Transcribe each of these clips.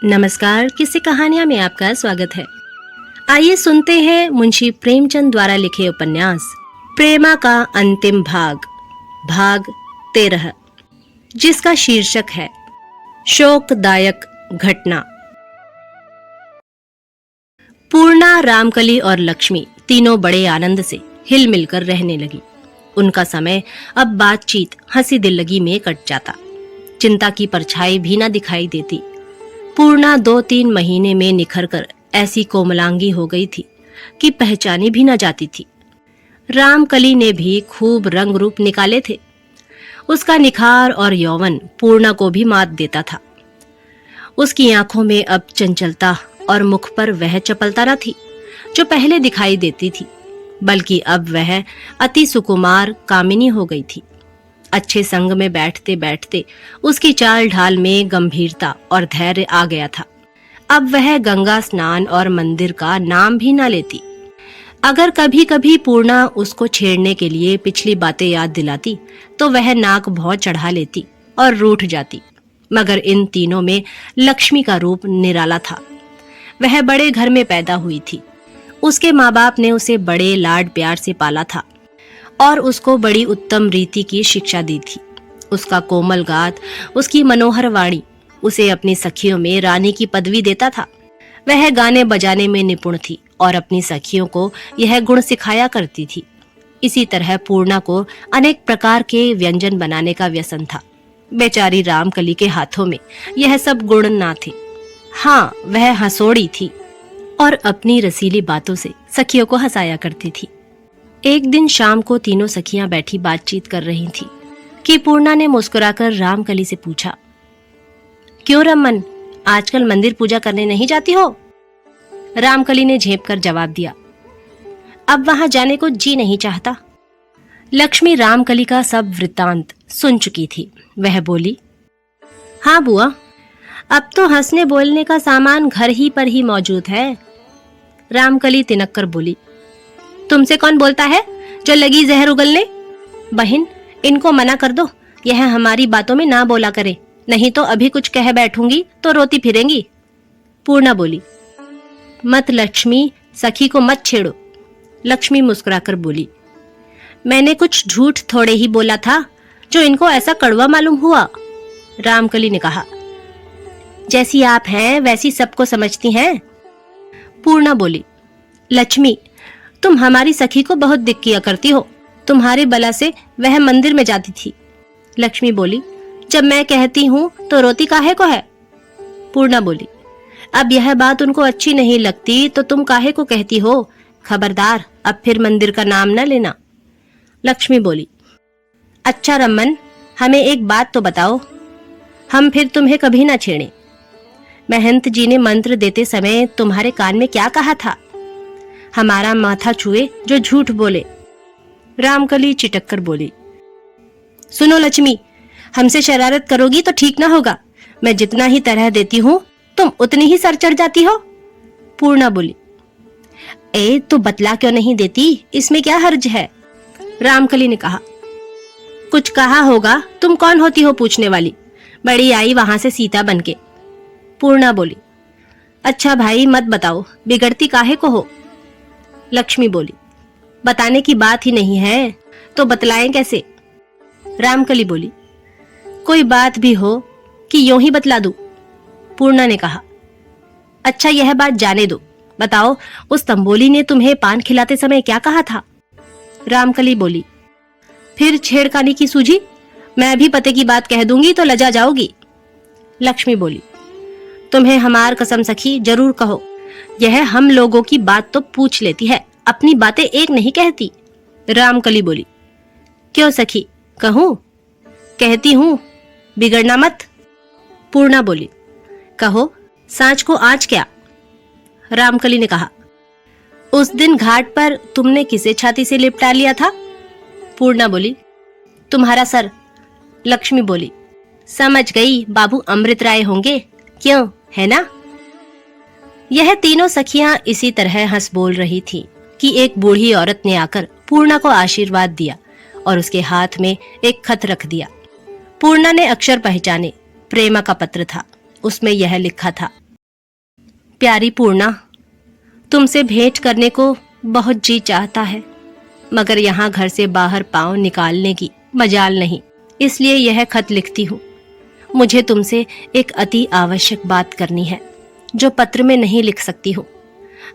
नमस्कार, किस्से कहानियां में आपका स्वागत है। आइए सुनते हैं मुंशी प्रेमचंद द्वारा लिखे उपन्यास प्रेमा का अंतिम भाग 13, जिसका शीर्षक है शोकदायक घटना। पूर्णा, रामकली और लक्ष्मी तीनों बड़े आनंद से हिल मिलकर रहने लगी। उनका समय अब बातचीत, हंसी दिल्लगी में कट जाता। चिंता की परछाई भी न दिखाई देती। पूर्णा 2-3 महीने में निखरकर ऐसी कोमलांगी हो गई थी कि पहचानी भी न जाती थी। रामकली ने भी खूब रंग रूप निकाले थे। उसका निखार और यौवन पूर्णा को भी मात देता था। उसकी आंखों में अब चंचलता और मुख पर वह चपलता न थी जो पहले दिखाई देती थी, बल्कि अब वह अति सुकुमार कामिनी हो गई थी। अच्छे संग में बैठते बैठते उसकी चाल ढाल में गंभीरता और धैर्य आ गया था। अब वह गंगा स्नान और मंदिर का नाम भी न लेती। अगर कभी कभी पूर्णा उसको छेड़ने के लिए पिछली बातें याद दिलाती तो वह नाक भौं चढ़ा लेती और रूठ जाती। मगर इन तीनों में लक्ष्मी का रूप निराला था। वह बड़े घर में पैदा हुई थी। उसके माँ बाप ने उसे बड़े लाड प्यार से पाला था और उसको बड़ी उत्तम रीति की शिक्षा दी थी। उसका कोमल गात, उसकी मनोहर वाणी उसे अपनी सखियों में रानी की पदवी देता था। वह गाने बजाने में निपुण थी और अपनी सखियों को यह गुण सिखाया करती थी। इसी तरह पूर्णा को अनेक प्रकार के व्यंजन बनाने का व्यसन था। बेचारी रामकली के हाथों में यह सब गुण ना थे। हाँ, वह हंसोड़ी थी और अपनी रसीली बातों से सखियों को हंसाया करती थी। एक दिन शाम को तीनों सखियां बैठी बातचीत कर रही थी कि पूर्णा ने मुस्कुराकर रामकली से पूछा, क्यों रमन, आजकल मंदिर पूजा करने नहीं जाती हो? रामकली ने झेप कर जवाब दिया, अब वहां जाने को जी नहीं चाहता। लक्ष्मी रामकली का सब वृत्तांत सुन चुकी थी। वह बोली, हाँ बुआ, अब तो हंसने बोलने का सामान घर ही पर ही मौजूद है। रामकली तिनक कर बोली, तुमसे कौन बोलता है जो लगी जहर उगलने? बहन, इनको मना कर दो, यह हमारी बातों में ना बोला करे, नहीं तो अभी कुछ कह बैठूंगी तो रोती फिरेंगी। पूर्णा बोली, मत लक्ष्मी, सखी को मत छेड़ो। लक्ष्मी मुस्कुराकर बोली, मैंने कुछ झूठ थोड़े ही बोला था जो इनको ऐसा कड़वा मालूम हुआ। रामकली ने कहा, जैसी आप हैं वैसी सबको समझती हैं। पूर्णा बोली, लक्ष्मी, तुम हमारी सखी को बहुत दिक किया करती हो। तुम्हारे बला से वह मंदिर में जाती थी। लक्ष्मी बोली, जब मैं कहती हूँ तो रोती काहे को है? पूर्णा बोली, अब यह बात उनको अच्छी नहीं लगती तो तुम काहे को कहती हो? खबरदार, अब फिर मंदिर का नाम न लेना। लक्ष्मी बोली, अच्छा रमन, हमें एक बात तो बताओ, हम फिर तुम्हें कभी ना छेड़ें। महंत जी ने मंत्र देते समय तुम्हारे कान में क्या कहा था? हमारा माथा छुए जो झूठ बोले। रामकली चिटक कर बोली, सुनो लक्ष्मी, हमसे शरारत करोगी तो ठीक ना होगा। मैं जितना ही तरह देती हूँ तुम उतनी ही सर चढ़ जाती हो। पूर्णा बोली, तो बतला क्यों नहीं देती, इसमें क्या हर्ज है? रामकली ने कहा, कुछ कहा होगा, तुम कौन होती हो पूछने वाली? बड़ी आई वहां से सीता बनके। पूर्णा बोली, अच्छा भाई मत बताओ, बिगड़ती काहे को हो? लक्ष्मी बोली, बताने की बात ही नहीं है तो बतलाएं कैसे? रामकली बोली, कोई बात भी हो कि यूं ही बतला दूं? पूर्णा ने कहा, अच्छा यह बात जाने दो, बताओ उस तंबोली ने तुम्हें पान खिलाते समय क्या कहा था? रामकली बोली, फिर छेड़खानी की सूझी? मैं भी पते की बात कह दूंगी तो लजा जाओगी। लक्ष्मी बोली, तुम्हें हमार कसम सखी जरूर कहो, यह हम लोगों की बात तो पूछ लेती है, अपनी बातें एक नहीं कहती। रामकली बोली, क्यों सखी, कहूं? कहती हूं, बिगड़ना मत। पूर्णा बोली, कहो, सांच को आज क्या? रामकली ने कहा, उस दिन घाट पर तुमने किसे छाती से लिपटा लिया था? पूर्णा बोली, तुम्हारा सर। लक्ष्मी बोली, समझ गई, बाबू अमृत राय होंगे, क्यों, है ना? यह तीनों सखियां इसी तरह हंस बोल रही थी कि एक बूढ़ी औरत ने आकर पूर्णा को आशीर्वाद दिया और उसके हाथ में एक खत रख दिया। पूर्णा ने अक्षर पहचाने। प्रेमा का पत्र था। उसमें यह लिखा था, प्यारी पूर्णा, तुमसे भेंट करने को बहुत जी चाहता है, मगर यहाँ घर से बाहर पांव निकालने की मजाल नहीं, इसलिए यह खत लिखती हूँ। मुझे तुमसे एक अति आवश्यक बात करनी है, जो पत्र में नहीं लिख सकती हूँ।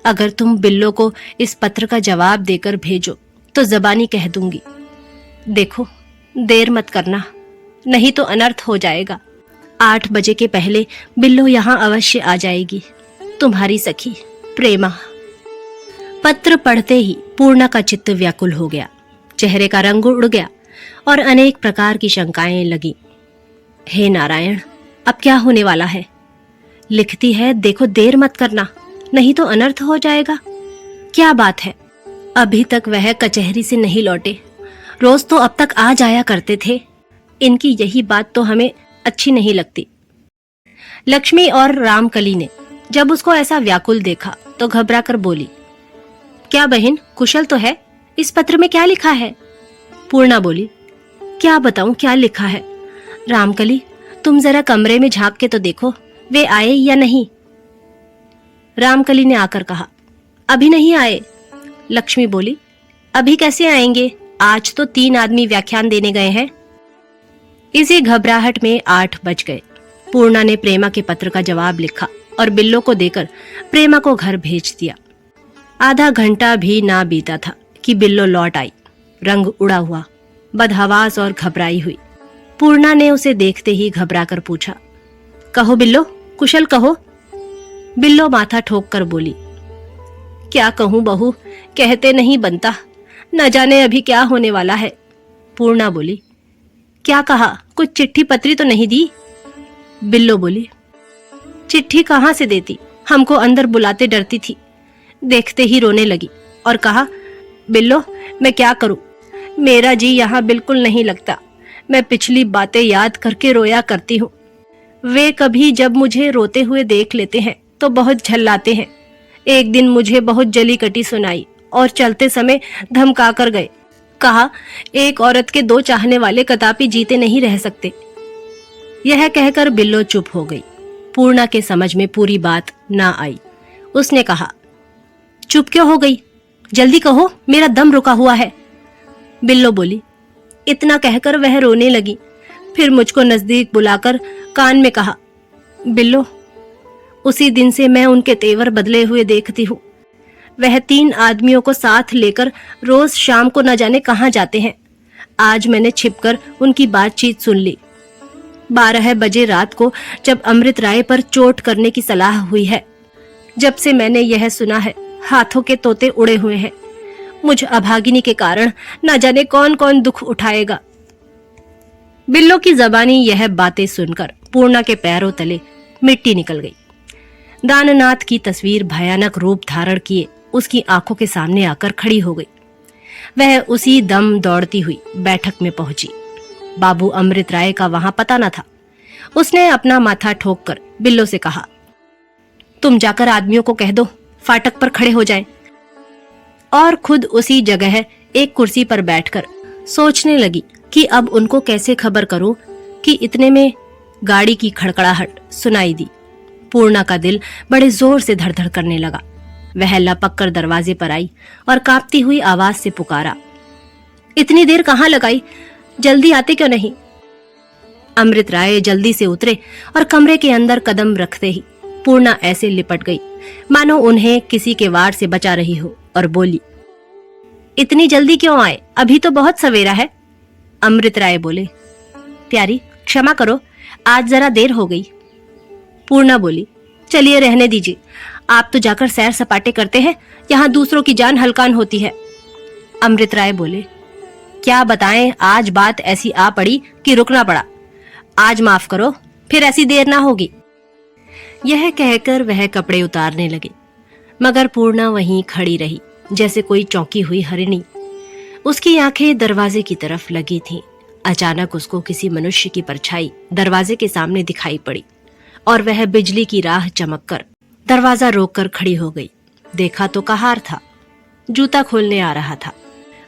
अगर तुम बिल्लो को इस पत्र का जवाब देकर भेजो तो जबानी कह दूंगी। देखो, देर मत करना, नहीं तो अनर्थ हो जाएगा। 8 बजे के पहले बिल्लो यहाँ अवश्य आ जाएगी। तुम्हारी सखी प्रेमा। पत्र पढ़ते ही पूर्णा का चित्त व्याकुल हो गया, चेहरे का रंग उड़ गया और अनेक प्रकार की शंकाएं लगी। हे नारायण, अब क्या होने वाला है? लिखती है, देखो देर मत करना, नहीं तो अनर्थ हो जाएगा। क्या बात है? अभी तक वह कचहरी से नहीं लौटे, रोज तो अब तक आ जाया करते थे। इनकी यही बात तो हमें अच्छी नहीं लगती। लक्ष्मी और रामकली ने जब उसको ऐसा व्याकुल देखा तो घबरा कर बोली, क्या बहन, कुशल तो है? इस पत्र में क्या लिखा है? पूर्णा बोली, क्या बताऊं क्या लिखा है। रामकली, तुम जरा कमरे में झांक के तो देखो, वे आए या नहीं। रामकली ने आकर कहा, अभी नहीं आए। लक्ष्मी बोली, अभी कैसे आएंगे? आज तो 3 आदमी व्याख्यान देने गए हैं। इसी घबराहट में 8 बज गए। पूर्णा ने प्रेमा के पत्र का जवाब लिखा और बिल्लो को देकर प्रेमा को घर भेज दिया। आधा घंटा भी ना बीता था कि बिल्लो लौट आई, रंग उड़ा हुआ, बदहवास और घबराई हुई। पूर्णा ने उसे देखते ही घबराकर पूछा, कहो बिल्लो, कुशल कहो। बिल्लो माथा ठोक कर बोली, क्या कहूं बहू, कहते नहीं बनता, न जाने अभी क्या होने वाला है। पूर्णा बोली, क्या कहा? कुछ चिट्ठी पत्री तो नहीं दी? बिल्लो बोली, चिट्ठी कहाँ से देती, हमको अंदर बुलाते डरती थी। देखते ही रोने लगी और कहा, बिल्लो मैं क्या करूं, मेरा जी यहाँ बिल्कुल नहीं लगता। मैं पिछली बातें याद करके रोया करती हूँ। वे कभी जब मुझे रोते हुए देख लेते हैं तो बहुत झल्लाते हैं। एक दिन मुझे बहुत जली कटी सुनाई और चलते समय धमका कर गए। कहा, एक औरत के 2 चाहने वाले कदापि जीते नहीं रह सकते। यह कहकर बिल्लो चुप हो गई। पूर्णा के समझ में पूरी बात ना आई। उसने कहा, चुप क्यों हो गई? जल्दी कहो, मेरा दम रुका हुआ है। बिल्लो बोली, इतना कहकर वह रोने लगी। फिर मुझको नजदीक बुलाकर कान में कहा, बिल्लो, उसी दिन से मैं उनके तेवर बदले हुए देखती हूँ। वह 3 आदमियों को साथ लेकर रोज शाम को न जाने कहाँ जाते हैं। आज मैंने छिपकर उनकी बातचीत सुन ली। 12 बजे रात को जब अमृत राय पर चोट करने की सलाह हुई है, जब से मैंने यह सुना है, हाथों के तोते उड़े हुए हैं। मुझ अभागिनी के कारण न जाने कौन कौन दुख उठाएगा। बिल्लो की जबानी यह बातें सुनकर पूर्णा के पैरों तले मिट्टी निकल गई। दाननाथ की तस्वीर भयानक रूप धारण किए उसकी आंखों के सामने आकर खड़ी हो गई। वह उसी दम दौड़ती हुई बैठक में पहुंची। बाबू अमृत राय का वहां पता न था। उसने अपना माथा ठोककर बिल्लो से कहा, तुम जाकर आदमियों को कह दो फाटक पर खड़े हो जाएं। और खुद उसी जगह एक कुर्सी पर बैठकर सोचने लगी कि अब उनको कैसे खबर करूं कि इतने में गाड़ी की खड़खड़ाहट सुनाई दी। पूर्णा का दिल बड़े जोर से धड़धड़ करने लगा। वह लपक कर दरवाजे पर आई और कांपती हुई आवाज से पुकारा, इतनी देर कहाँ लगाई, जल्दी आते क्यों नहीं? अमृत राय जल्दी से उतरे और कमरे के अंदर कदम रखते ही पूर्णा ऐसे लिपट गई मानो उन्हें किसी के वार से बचा रही हो और बोली, इतनी जल्दी क्यों आए, अभी तो बहुत सवेरा है। अमृत राय बोले, प्यारी क्षमा करो, आज जरा देर हो गई। पूर्णा बोली, चलिए रहने दीजिए, आप तो जाकर सैर सपाटे करते हैं, यहाँ दूसरों की जान हलकान होती है। अमृत राय बोले, क्या बताएं, आज बात ऐसी आ पड़ी कि रुकना पड़ा। आज माफ करो, फिर ऐसी देर ना होगी। यह कहकर वह कपड़े उतारने लगे, मगर पूर्णा वहीं खड़ी रही जैसे कोई चौंकी हुई हरिणी। उसकी आंखें दरवाजे की तरफ लगी थीं। अचानक उसको किसी मनुष्य की परछाई दरवाजे के सामने दिखाई पड़ी और वह बिजली की राह चमककर दरवाजा रोककर खड़ी हो गई। देखा तो कहार था, जूता खोलने आ रहा था।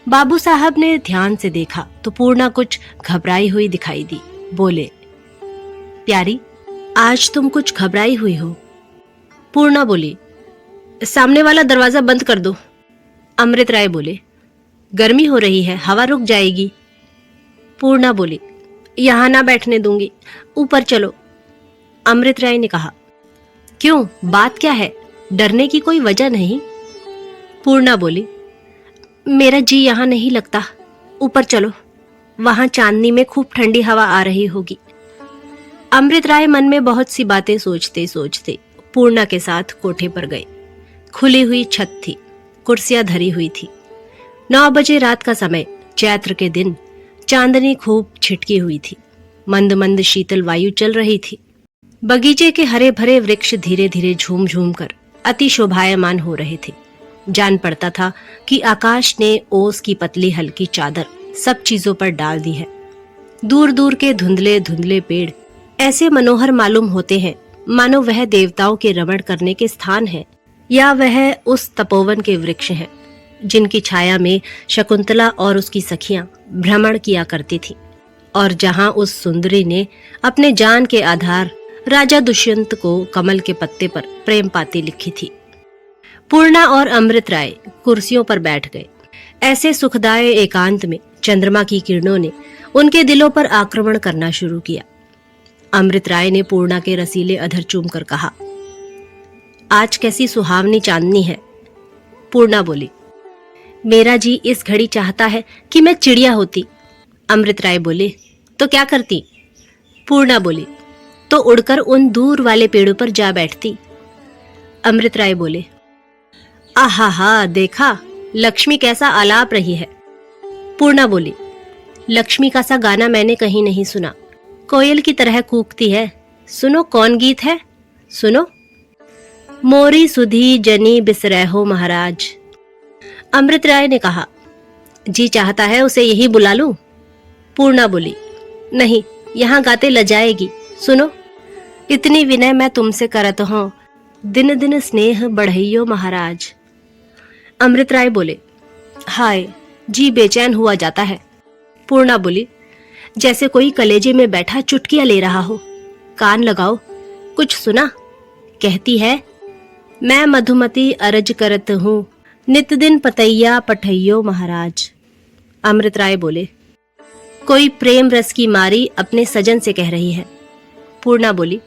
बाबू साहब ने ध्यान से देखा तो पूर्णा कुछ घबराई हुई दिखाई दी। बोले, प्यारी आज तुम कुछ घबराई हुई हो। पूर्णा बोली, सामने वाला दरवाजा बंद कर दो। अमृत राय बोले, गर्मी हो रही है, हवा रुक जाएगी। पूर्णा बोली, यहां ना बैठने दूंगी, ऊपर चलो। अमृत राय ने कहा, क्यों, बात क्या है? डरने की कोई वजह नहीं। पूर्णा बोली, मेरा जी यहां नहीं लगता, ऊपर चलो, वहां चांदनी में खूब ठंडी हवा आ रही होगी। अमृत राय मन में बहुत सी बातें सोचते सोचते पूर्णा के साथ कोठे पर गए। खुली हुई छत थी, कुर्सियां धरी हुई थी। 9 बजे रात का समय, चैत्र के दिन, चांदनी खूब छिटकी हुई थी। मंद मंद शीतल वायु चल रही थी। बगीचे के हरे भरे वृक्ष धीरे धीरे झूम झूम कर अति शोभायमान हो रहे थे। जान पड़ता था कि आकाश ने ओस की पतली हल्की चादर सब चीजों पर डाल दी है। दूर दूर के धुंधले धुंधले पेड़ ऐसे मनोहर मालूम होते हैं मानो वह देवताओं के रमण करने के स्थान है, या वह उस तपोवन के वृक्ष हैं जिनकी छाया में शकुंतला और उसकी सखियां भ्रमण किया करती थीं, और जहां उस सुंदरी ने अपने जान के आधार राजा दुष्यंत को कमल के पत्ते पर प्रेम पाती लिखी थी। पूर्णा और अमृत राय कुर्सियों पर बैठ गए। ऐसे सुखदाय एकांत में चंद्रमा की किरणों ने उनके दिलों पर आक्रमण करना शुरू किया। अमृत राय ने पूर्णा के रसीले अधर चूमकर कहा, आज कैसी सुहावनी चांदनी है। पूर्णा बोली, मेरा जी इस घड़ी चाहता है कि मैं चिड़िया होती। अमृत राय बोले, तो क्या करती? पूर्णा बोली, तो उड़कर उन दूर वाले पेड़ों पर जा बैठती। अमृत राय बोले, आहा हा, देखा लक्ष्मी कैसा आलाप रही है। पूर्णा बोली, लक्ष्मी का सा गाना मैंने कहीं नहीं सुना, कोयल की तरह कूकती है। सुनो, कौन गीत है, सुनो। मोरी सुधी जनी बिसरहो महाराज। अमृत राय ने कहा, जी चाहता है उसे यही बुला लूं। पूर्णा बोली, नहीं, यहां गाते लजाएगी, सुनो। इतनी विनय मैं तुमसे करत हूं, दिन दिन स्नेह बढ़इयो महाराज। अमृत राय बोले, हाय, जी बेचैन हुआ जाता है। पूर्णा बोली, जैसे कोई कलेजे में बैठा चुटकियां ले रहा हो, कान लगाओ, कुछ सुना। कहती है, मैं मधुमती अरज करत हूँ, नित दिन पतैया पठइयो महाराज। अमृत राय बोले, कोई प्रेम रस की मारी अपने सजन से कह रही है। पूर्णा बोली,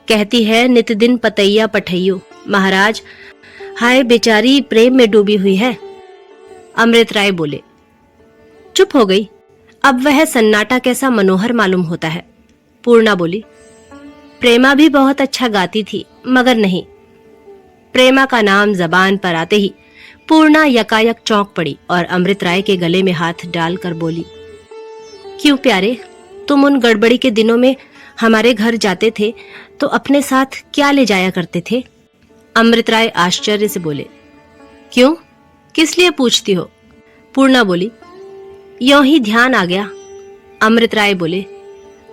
कहती है नित दिन पतैया पठइयो महाराज, हाय बेचारी प्रेम में डूबी हुई है। अमृत राय बोले, चुप हो गई। अब वह सन्नाटा कैसा मनोहर मालूम होता है। पूर्णा बोली, प्रेमा भी बहुत अच्छा गाती थी, मगर नहीं। प्रेमा का नाम जबान पर आते ही पूर्णा यकायक चौंक पड़ी और अमृत राय के गले में हाथ डालकर बोली, क्यों प्यारे, तुम उन गड़बड़ी के दिनों में हमारे घर जाते थे तो अपने साथ क्या ले जाया करते थे? अमृत राय आश्चर्य से बोले, क्यों, किस लिए पूछती हो? पूर्णा बोली, यों ही ध्यान आ गया। अमृत राय बोले,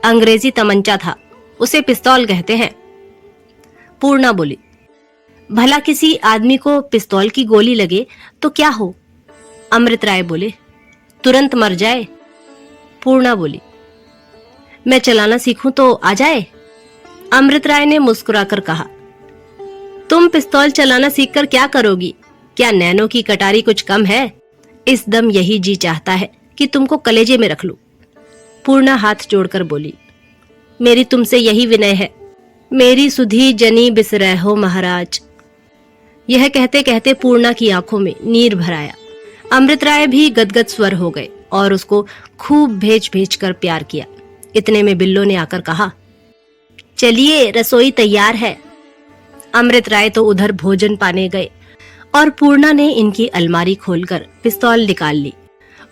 अंग्रेजी तमंचा था, उसे पिस्तौल कहते हैं। पूर्णा बोली, भला किसी आदमी को पिस्तौल की गोली लगे तो क्या हो? अमृत राय बोले, तुरंत मर जाए। पूर्णा बोली, मैं चलाना सीखूं तो आ जाए? अमृत राय ने मुस्कुराकर कहा, तुम पिस्तौल चलाना सीखकर क्या करोगी? क्या नैनों की कटारी कुछ कम है? इस दम यही जी चाहता है कि तुमको कलेजे में रख लूं। पूर्णा हाथ जोड़कर बोली, मेरी तुमसे यही विनय है, मेरी सुधी जनी बिसरहो महाराज। यह कहते कहते पूर्णा की आंखों में नीर भर आया। अमृत राय भी गदगद स्वर हो गए और उसको खूब भेज भेज कर प्यार किया। इतने में बिल्लो ने आकर कहा, चलिए रसोई तैयार है। अमृत राय तो उधर भोजन पाने गए और पूर्णा ने इनकी अलमारी खोलकर पिस्तौल निकाल ली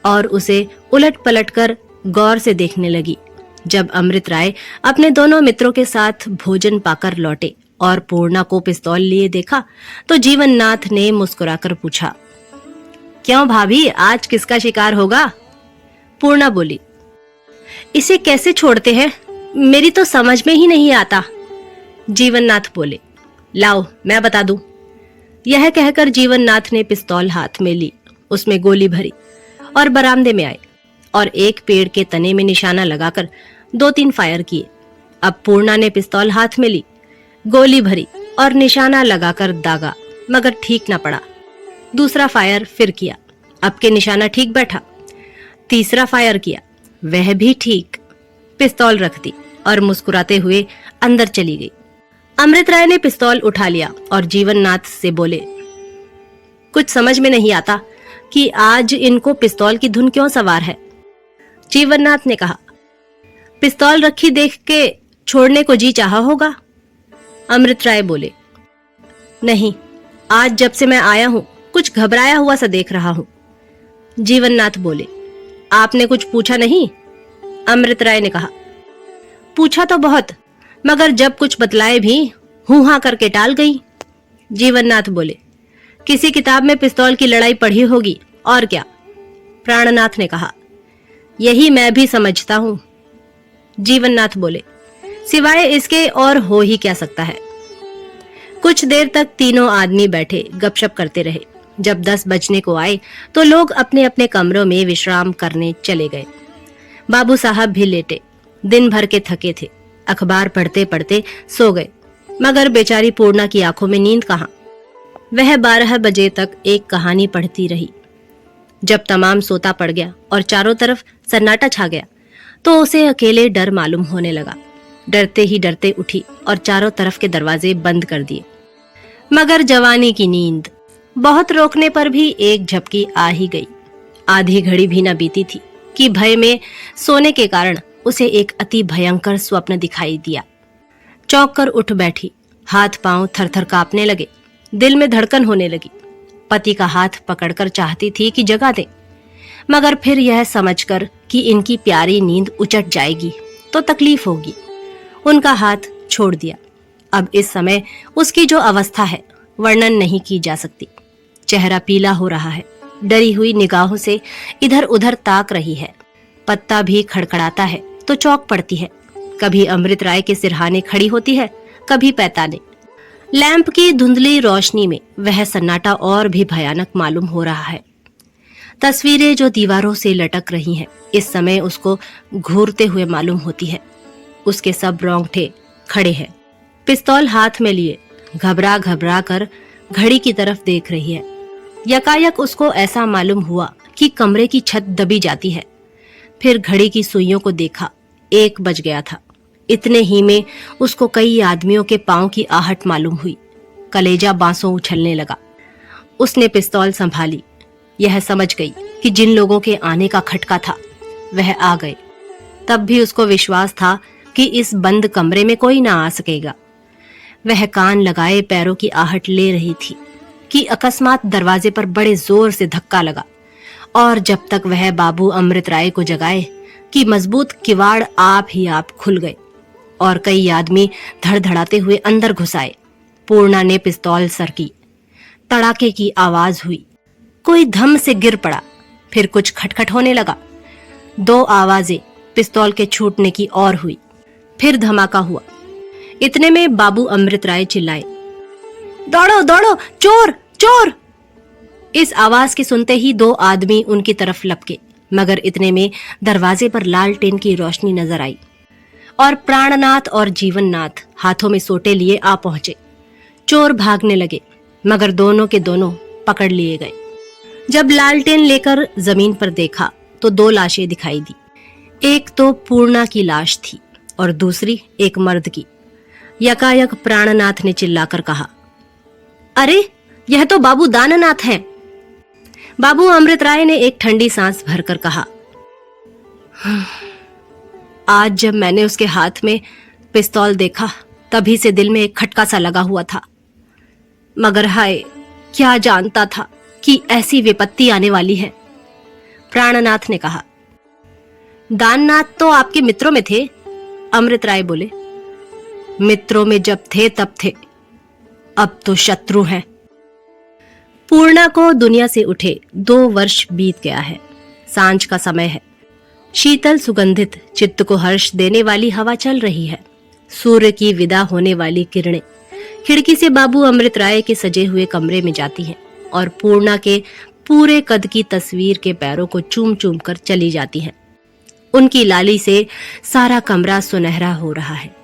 और उसे उलट पलट कर गौर से देखने लगी। जब अमृत राय अपने दोनों मित्रों के साथ भोजन पाकर लौटे और पूर्णा को पिस्तौल लिए देखा तो जीवननाथ ने मुस्कुराकर पूछा, क्यों भाभी, आज किसका शिकार होगा? पूर्णा बोली, इसे कैसे छोड़ते हैं, मेरी तो समझ में ही नहीं आता। जीवननाथ बोले, लाओ मैं बता दूं। यह कहकर जीवननाथ ने पिस्तौल हाथ में ली, उसमें गोली भरी और बरामदे में आए और एक पेड़ के तने में निशाना लगाकर 2-3 फायर किए। अब पूर्णा ने पिस्तौल हाथ में ली, गोली भरी और निशाना लगाकर दागा, मगर ठीक न पड़ा। दूसरा फायर फिर किया, अब के निशाना ठीक बैठा। तीसरा फायर किया, वह भी ठीक। पिस्तौल रख दी और मुस्कुराते हुए अंदर चली गई। अमृत राय ने पिस्तौल उठा लिया और जीवननाथ से बोले, कुछ समझ में नहीं आता कि आज इनको पिस्तौल की धुन क्यों सवार है। जीवननाथ ने कहा, पिस्तौल रखी देख के छोड़ने को जी चाहा होगा। अमृत राय बोले, नहीं, आज जब से मैं आया हूं कुछ घबराया हुआ सा देख रहा हूं। जीवननाथ बोले, आपने कुछ पूछा नहीं? अमृत राय ने कहा, पूछा तो बहुत, मगर जब कुछ बतलाए भी हूं हां करके टाल गई। जीवननाथ बोले, किसी किताब में पिस्तौल की लड़ाई पढ़ी होगी, और क्या। प्राणनाथ ने कहा, यही मैं भी समझता हूं। जीवननाथ बोले, सिवाय इसके और हो ही क्या सकता है। कुछ देर तक तीनों आदमी बैठे गपशप करते रहे। जब 10 बजने को आए तो लोग अपने अपने कमरों में विश्राम करने चले गए। बाबू साहब भी लेटे, दिन भर के थके थे, अखबार पढ़ते पढ़ते सो गए, मगर बेचारी पूर्णा की आंखों में नींद कहां। वह 12 बजे तक एक कहानी पढ़ती रही। जब तमाम सोता पड़ गया और चारों तरफ सन्नाटा छा गया तो उसे अकेले डर मालूम होने लगा। डरते ही डरते उठी और चारों तरफ के दरवाजे बंद कर दिए। मगर जवानी की नींद बहुत रोकने पर भी एक झपकी आ ही गई। आधी घड़ी भी न बीती थी कि भय में सोने के कारण उसे एक अति भयंकर स्वप्न दिखाई दिया। चौंक कर उठ बैठी, हाथ पांव थरथर कांपने लगे, दिल में धड़कन होने लगी। पति का हाथ पकड़कर चाहती थी कि जगा दे, मगर फिर यह समझकर कि इनकी प्यारी नींद उचट जाएगी तो तकलीफ होगी, उनका हाथ छोड़ दिया। अब इस समय उसकी जो अवस्था है वर्णन नहीं की जा सकती। चेहरा पीला हो रहा है, डरी हुई निगाहों से इधर उधर ताक रही है। पत्ता भी खड़खड़ाता है तो चौंक पड़ती है। कभी अमृत राय के सिरहाने खड़ी होती है, कभी पैताने। लैंप की धुंधली रोशनी में वह सन्नाटा और भी भयानक मालूम हो रहा है। तस्वीरें जो दीवारों से लटक रही हैं, इस समय उसको घूरते हुए मालूम होती है। उसके सब रोंगटे खड़े हैं। पिस्तौल हाथ में लिए घबरा घबरा कर घड़ी की तरफ देख रही है। यकायक उसको ऐसा मालूम हुआ कि कमरे की छत दबी जाती है। फिर घड़ी की सुइयों को देखा, 1 बज गया था। इतने ही में उसको कई आदमियों के पांव की आहट मालूम हुई। कलेजा बांसों उछलने लगा। उसने पिस्तौल संभाली। यह समझ गई कि जिन लोगों के आने का खटका था वह आ गए। तब भी उसको विश्वास था कि इस बंद कमरे में कोई ना आ सकेगा। वह कान लगाए पैरों की आहट ले रही थी कि अकस्मात दरवाजे पर बड़े जोर से धक्का लगा, और जब तक वह बाबू अमृत राय को जगाए कि मजबूत किवाड़ आप ही आप खुल गए और कई आदमी धड़धड़ाते हुए अंदर घुस आए। पूर्णा ने पिस्तौल सरकी, तड़ाके की आवाज हुई, कोई धम से गिर पड़ा, फिर कुछ खटखट होने लगा। 2 आवाजें पिस्तौल के छूटने की और हुई, फिर धमाका हुआ। इतने में बाबू अमृत राय चिल्लाए, दौड़ो दौड़ो, चोर चोर। इस आवाज के सुनते ही 2 आदमी उनकी तरफ लपके, मगर इतने में दरवाजे पर लालटेन की रोशनी नजर आई और प्राणनाथ और जीवननाथ हाथों में सोटे लिए आ पहुंचे। चोर भागने लगे, मगर दोनों के दोनों पकड़ लिए गए। जब लालटेन लेकर जमीन पर देखा तो 2 लाशें दिखाई दी। एक तो पूर्णा की लाश थी और दूसरी एक मर्द की। यकायक प्राणनाथ ने चिल्लाकर कहा, अरे यह तो बाबू दाननाथ हैं। बाबू अमृत राय ने एक ठंडी सांस भरकर कहा, आज जब मैंने उसके हाथ में पिस्तौल देखा तभी से दिल में एक खटका सा लगा हुआ था, मगर हाय क्या जानता था कि ऐसी विपत्ति आने वाली है। प्राणनाथ ने कहा, दाननाथ तो आपके मित्रों में थे। अमृत राय बोले, मित्रों में जब थे तब थे, अब तो शत्रु हैं। पूर्णा को दुनिया से उठे 2 वर्ष बीत गया है। सांझ का समय है। शीतल सुगंधित चित्त को हर्ष देने वाली हवा चल रही है। सूर्य की विदा होने वाली किरणें खिड़की से बाबू अमृत राय के सजे हुए कमरे में जाती हैं और पूर्णा के पूरे कद की तस्वीर के पैरों को चूम चूम कर चली जाती हैं। उनकी लाली से सारा कमरा सुनहरा हो रहा है।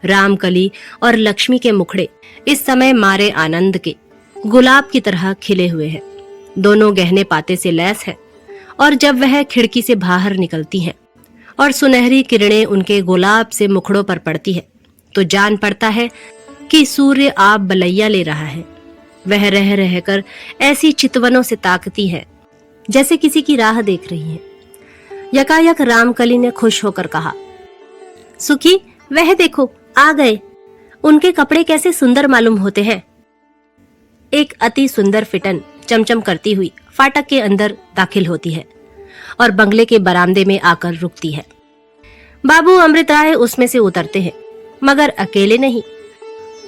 रामकली और लक्ष्मी के मुखड़े इस समय मारे आनंद के गुलाब की तरह खिले हुए हैं। दोनों गहने पाते से लैस है और जब वह खिड़की से बाहर निकलती हैं और सुनहरी किरणें उनके गुलाब से मुखड़ों पर पड़ती है तो जान पड़ता है कि सूर्य आप बलैया ले रहा है। वह रह रहकर ऐसी चितवनों से ताकती है जैसे किसी की राह देख रही है। यकायक रामकली ने खुश होकर कहा, सुखी, वह देखो आ गए। उनके कपड़े कैसे सुंदर मालूम होते हैं। एक अति सुंदर फिटन चमचम करती हुई फाटक के अंदर दाखिल होती है और बंगले के बरामदे में आकर रुकती है। बाबू अमृतराय उसमें से उतरते हैं, मगर अकेले नहीं।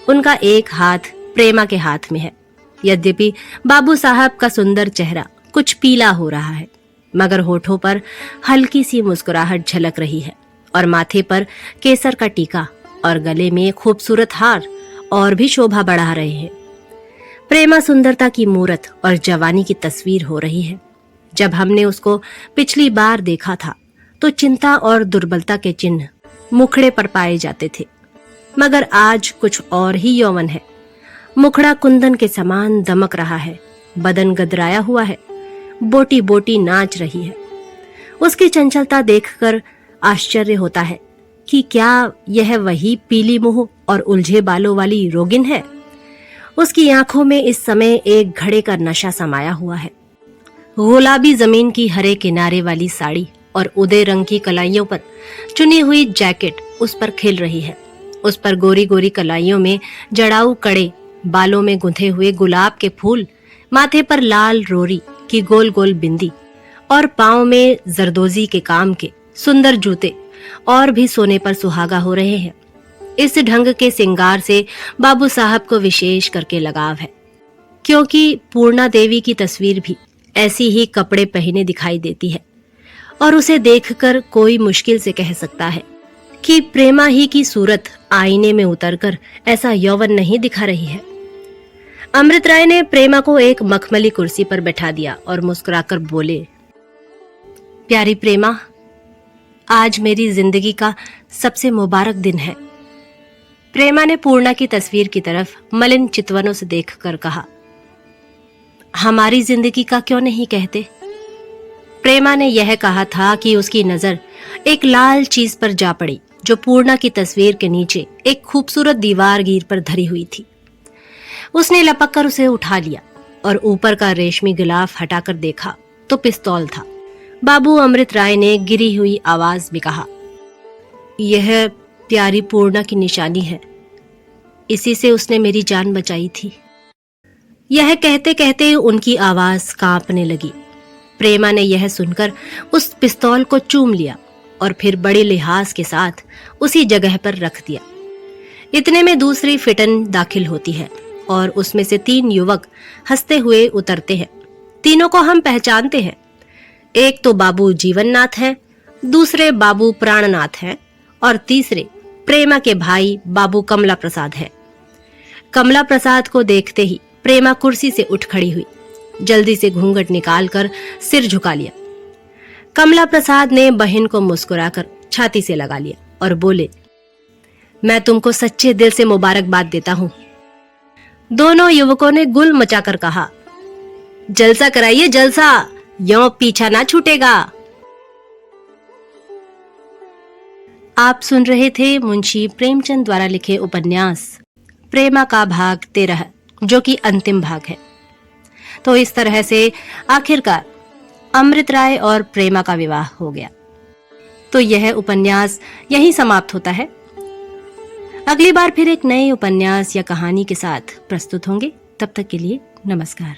उनका एक हाथ प्रेमा के हाथ में है। यद्यपि बाबू साहब का सुंदर चेहरा कुछ पीला हो रहा है, मगर होठों पर हल्की सी मुस्कुराहट झलक रही है और माथे पर केसर का टीका और गले में खूबसूरत हार और भी शोभा बढ़ा रहे हैं। प्रेमा सुंदरता की मूरत और जवानी की तस्वीर हो रही है। जब हमने उसको पिछली बार देखा था तो चिंता और दुर्बलता के चिन्ह मुखड़े पर पाए जाते थे, मगर आज कुछ और ही यौवन है। मुखड़ा कुंदन के समान दमक रहा है, बदन गदराया हुआ है, बोटी बोटी नाच रही है। उसकी चंचलता देखकर आश्चर्य होता है कि क्या यह वही पीली मुंह और उलझे बालों वाली रोगिन है। उसकी आंखों में इस समय एक घड़े का नशा समाया हुआ है। गुलाबी जमीन की हरे किनारे वाली साड़ी और उदय रंग की कलाइयों पर चुनी हुई जैकेट उस पर खिल रही है। उस पर गोरी गोरी कलाइयों में जड़ाऊ कड़े, बालों में गुंथे हुए गुलाब के फूल, माथे पर लाल रोरी की गोल गोल बिंदी और पांव में जरदोजी के काम के सुंदर जूते और भी सोने पर सुहागा हो रहे हैं। इस ढंग के सिंगार से बाबू साहब को विशेष करके लगाव है, क्योंकि पूर्णा देवी की तस्वीर भी ऐसी ही कपड़े पहने दिखाई देती है और उसे देखकर कोई मुश्किल से कह सकता है कि प्रेमा ही की सूरत आईने में उतरकर ऐसा यौवन नहीं दिखा रही है। अमृतराय ने प्रेमा को एक मखमली कुर्सी पर बैठा दिया और मुस्कुराकर बोले, प्यारी प्रेमा, आज मेरी जिंदगी का सबसे मुबारक दिन है। प्रेमा ने पूर्णा की तस्वीर की तरफ मलिन चितवनों से देखकर कहा, हमारी जिंदगी का क्यों नहीं कहते। प्रेमा ने यह कहा था कि उसकी नजर एक लाल चीज पर जा पड़ी जो पूर्णा की तस्वीर के नीचे एक खूबसूरत दीवार गिर पर धरी हुई थी। उसने लपक कर उसे उठा लिया और ऊपर का रेशमी गिलाफ हटाकर देखा तो पिस्तौल था। बाबू अमृतराय ने गिरी हुई आवाज में कहा, यह प्यारी पूर्णा की निशानी है, इसी से उसने मेरी जान बचाई थी। यह कहते कहते उनकी आवाज कांपने लगी। प्रेमा ने यह सुनकर उस पिस्तौल को चूम लिया और फिर बड़े लिहाज के साथ उसी जगह पर रख दिया। इतने में दूसरी फिटन दाखिल होती है और उसमें से 3 युवक हंसते हुए उतरते हैं। तीनों को हम पहचानते हैं। एक तो बाबू जीवननाथ है, दूसरे बाबू प्राणनाथ हैं और तीसरे प्रेमा के भाई बाबू कमला प्रसाद हैं। कमला प्रसाद को देखते ही प्रेमा कुर्सी से उठ खड़ी हुई, जल्दी से घूंघट निकालकर सिर झुका लिया। कमला प्रसाद ने बहन को मुस्कुराकर छाती से लगा लिया और बोले, मैं तुमको सच्चे दिल से मुबारकबाद देता हूं। दोनों युवकों ने गुल मचाकर कहा, जलसा कराइए जलसा, यों पीछा ना छूटेगा। आप सुन रहे थे मुंशी प्रेमचंद द्वारा लिखे उपन्यास प्रेमा का भाग 13, जो कि अंतिम भाग है। तो इस तरह से आखिरकार अमृतराय और प्रेमा का विवाह हो गया। तो यह उपन्यास यहीं समाप्त होता है। अगली बार फिर एक नए उपन्यास या कहानी के साथ प्रस्तुत होंगे। तब तक के लिए नमस्कार।